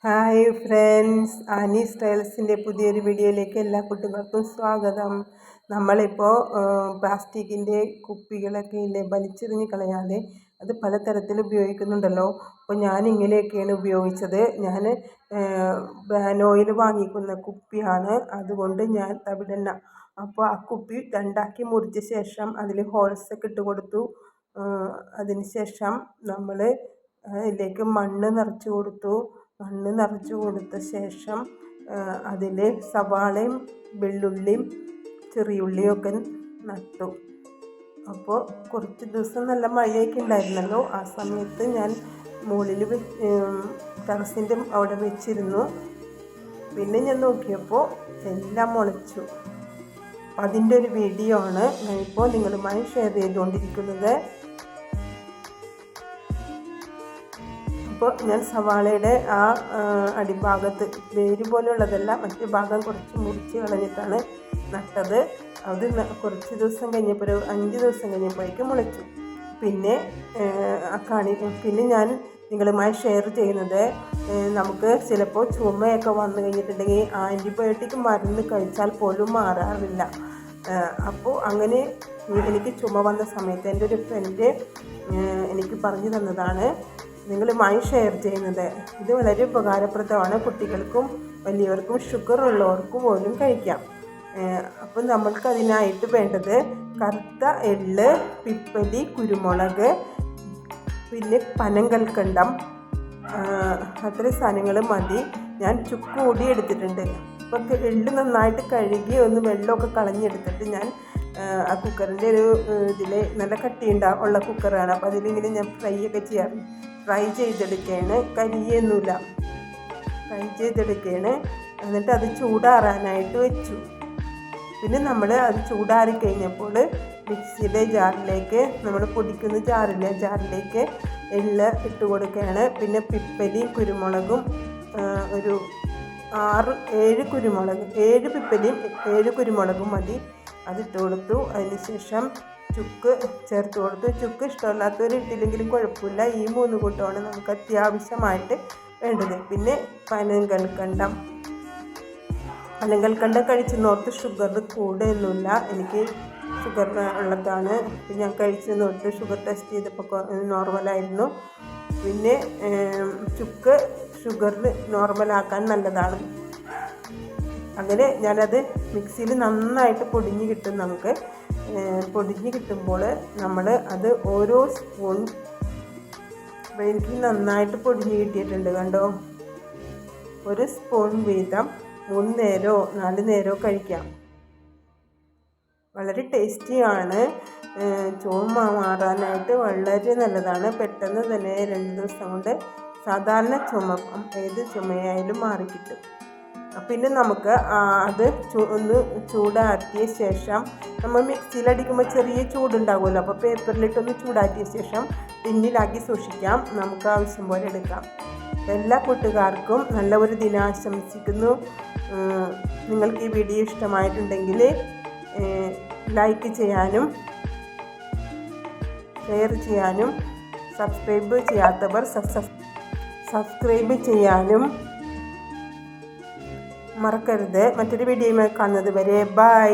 Hi friends, Annie സ്റ്റൈൽസിൻ്റെ പുതിയൊരു വീഡിയോയിലേക്ക് എല്ലാ കുട്ടികൾക്കും സ്വാഗതം. നമ്മളിപ്പോൾ പ്ലാസ്റ്റിക്കിൻ്റെ കുപ്പികളൊക്കെ ഇല്ലേ വലിച്ചെറിഞ്ഞ് കളയാതെ അത് പലതരത്തിൽ ഉപയോഗിക്കുന്നുണ്ടല്ലോ. അപ്പോൾ ഞാൻ ഇങ്ങനെയൊക്കെയാണ് ഉപയോഗിച്ചത്. ഞാൻ ബനോയിൽ വാങ്ങിക്കുന്ന കുപ്പിയാണ്, അതുകൊണ്ട് ഞാൻ തവിടെണ്ണ. അപ്പോൾ ആ കുപ്പി രണ്ടാക്കി മുറിച്ച ശേഷം അതിൽ ഹോൾസൊക്കെ ഇട്ട് കൊടുത്തു. അതിന് ശേഷം നമ്മൾ അതിലേക്ക് മണ്ണ് നിറച്ച് കൊടുത്തു. മണ്ണ് നിറച്ച് കൊടുത്ത ശേഷം അതിൽ സവാളയും വെള്ളുള്ളിയും ചെറിയുള്ളിയും ഒക്കെ നട്ടു. അപ്പോൾ കുറച്ച് ദിവസം നല്ല മഴയൊക്കെ ഉണ്ടായിരുന്നല്ലോ. ആ സമയത്ത് ഞാൻ മുകളിൽ ടെറസിൻ്റെ അവിടെ വെച്ചിരുന്നു. പിന്നെ ഞാൻ നോക്കിയപ്പോൾ എല്ലാം മുളച്ചു. അതിൻ്റെ ഒരു വീഡിയോ ആണ് ഞാനിപ്പോൾ നിങ്ങളുമായി ഷെയർ ചെയ്തുകൊണ്ടിരിക്കുന്നത്. ഇപ്പോൾ ഞാൻ സവാളയുടെ ആ അടിഭാഗത്ത് വേര് പോലെയുള്ളതല്ല, മറ്റു ഭാഗം കുറച്ച് മുറിച്ച് കളഞ്ഞിട്ടാണ് നട്ടത്. അത് കുറച്ച് ദിവസം കഴിഞ്ഞപ്പോൾ, ഒരു 5 ദിവസം കഴിഞ്ഞപ്പോഴേക്കും മുളച്ചു. പിന്നെ പിന്നെ ഞാൻ നിങ്ങളുമായി ഷെയർ ചെയ്യുന്നത്, നമുക്ക് ചിലപ്പോൾ ചുമയൊക്കെ വന്നു കഴിഞ്ഞിട്ടുണ്ടെങ്കിൽ ആൻറ്റിബയോട്ടിക് മരുന്ന് കഴിച്ചാൽ പോലും മാറാറില്ല. അപ്പോൾ അങ്ങനെ എനിക്ക് ചുമ വന്ന സമയത്ത് എൻ്റെ ഒരു ഫ്രണ്ട് എനിക്ക് പറഞ്ഞു തന്നതാണ് നിങ്ങളുമായി ഷെയർ ചെയ്യുന്നത്. ഇത് വളരെ ഉപകാരപ്രദമാണ്. കുട്ടികൾക്കും വലിയവർക്കും ഷുഗർ ഉള്ളവർക്കും പോലും കഴിക്കാം. അപ്പോൾ നമ്മൾക്കതിനായിട്ട് വേണ്ടത് കറുത്ത എള്ള്, പിപ്പലി, കുരുമുളക്, പിന്നെ പനങ്കൽക്കണ്ടം, അത്രയും സാധനങ്ങൾ മതി. ഞാൻ ചുക്ക് കൂടി എടുത്തിട്ടുണ്ട്. അപ്പോൾ എള്ള് നന്നായിട്ട് കഴുകി ഒന്ന് വെള്ളമൊക്കെ കളഞ്ഞെടുത്തിട്ട് ഞാൻ ആ കുക്കറിൻ്റെ ഒരു ഇതിൽ നല്ല ഉള്ള കുക്കറാണ്. അപ്പോൾ അതിലിങ്ങനെ ഞാൻ ഫ്രൈ ചെയ്തെടുക്കുകയാണ്. കരിയൊന്നുമില്ല, ഫ്രൈ ചെയ്തെടുക്കുകയാണ്. എന്നിട്ട് അത് ചൂടാറാനായിട്ട് വെച്ചു. പിന്നെ നമ്മൾ അത് ചൂടാറി കഴിഞ്ഞപ്പോൾ മിക്സിയുടെ ജാറിലേക്ക്, നമ്മൾ പൊടിക്കുന്ന ജാറിലേക്ക് എള്ള് ഇട്ട് കൊടുക്കുകയാണ്. പിന്നെ പിപ്പലി, കുരുമുളകും ഒരു 6-7 കുരുമുളക്, 7 പിപ്പലിയും 7 കുരുമുളകും മതി. അതിട്ട് കൊടുത്തു. അതിന് ശേഷം ചുക്ക് ചേർത്ത് കൊടുത്തു. ചുക്ക് ഇഷ്ടമില്ലാത്തവർ ഇട്ടില്ലെങ്കിലും കുഴപ്പമില്ല. ഈ 3 കൂട്ടമാണ് നമുക്ക് അത്യാവശ്യമായിട്ട് വേണ്ടത്. പിന്നെ പനങ്കൽക്കണ്ടം കഴിച്ചെന്നോർത്ത് ഷുഗർ കൂടുകയൊന്നുമില്ല. എനിക്ക് ഷുഗർ ഉള്ളതാണ്. ഞാൻ കഴിച്ചെന്നോർത്ത് ഷുഗർ ടെസ്റ്റ് ചെയ്തപ്പോൾ നോർമലായിരുന്നു. പിന്നെ ചുക്ക് ഷുഗറിൽ നോർമലാക്കാൻ നല്ലതാണ്. അങ്ങനെ ഞാനത് മിക്സിയിൽ നന്നായിട്ട് പൊടിഞ്ഞ് കിട്ടും. നമുക്ക് പൊടിഞ്ഞ് കിട്ടുമ്പോൾ നമ്മൾ അത് ഓരോ സ്പൂൺ, എനിക്ക് നന്നായിട്ട് പൊടിഞ്ഞ് കിട്ടിയിട്ടുണ്ട് കണ്ടോ. 1 സ്പൂൺ വീതം 3 നേരമോ 4 നേരമോ കഴിക്കാം. വളരെ ടേസ്റ്റിയാണ്. ചുമ മാറാനായിട്ട് വളരെ നല്ലതാണ്. പെട്ടെന്ന് തന്നെ 2 ദിവസം കൊണ്ട് സാധാരണ ചുമ, ഏത് ചുമയായാലും മാറിക്കിട്ടും. പിന്നെ നമുക്ക് അത് ഒന്ന് ചൂടാക്കിയ ശേഷം, നമ്മൾ മിക്സിയിലടിക്കുമ്പോൾ ചെറിയ ചൂടുണ്ടാകുമല്ലോ, അപ്പോൾ പേപ്പറിലിട്ടൊന്ന് ചൂടാക്കിയ ശേഷം ടിന്നിലാക്കി സൂക്ഷിക്കാം. നമുക്ക് ആവശ്യം പോലെ എടുക്കാം. എല്ലാ കൂട്ടുകാർക്കും നല്ല ഒരു ദിനം ആശംസിക്കുന്നു. നിങ്ങൾക്ക് ഈ വീഡിയോ ഇഷ്ടമായിട്ടുണ്ടെങ്കിൽ ലൈക്ക് ചെയ്യാനും ഷെയർ ചെയ്യാനും, സബ്സ്ക്രൈബ് ചെയ്യാത്തവർ സബ്സ്ക്രൈബ് ചെയ്യാനും മറക്കരുത്. മറ്റൊരു വീഡിയോയുമായി കാണുന്നത് വരെ ബൈ.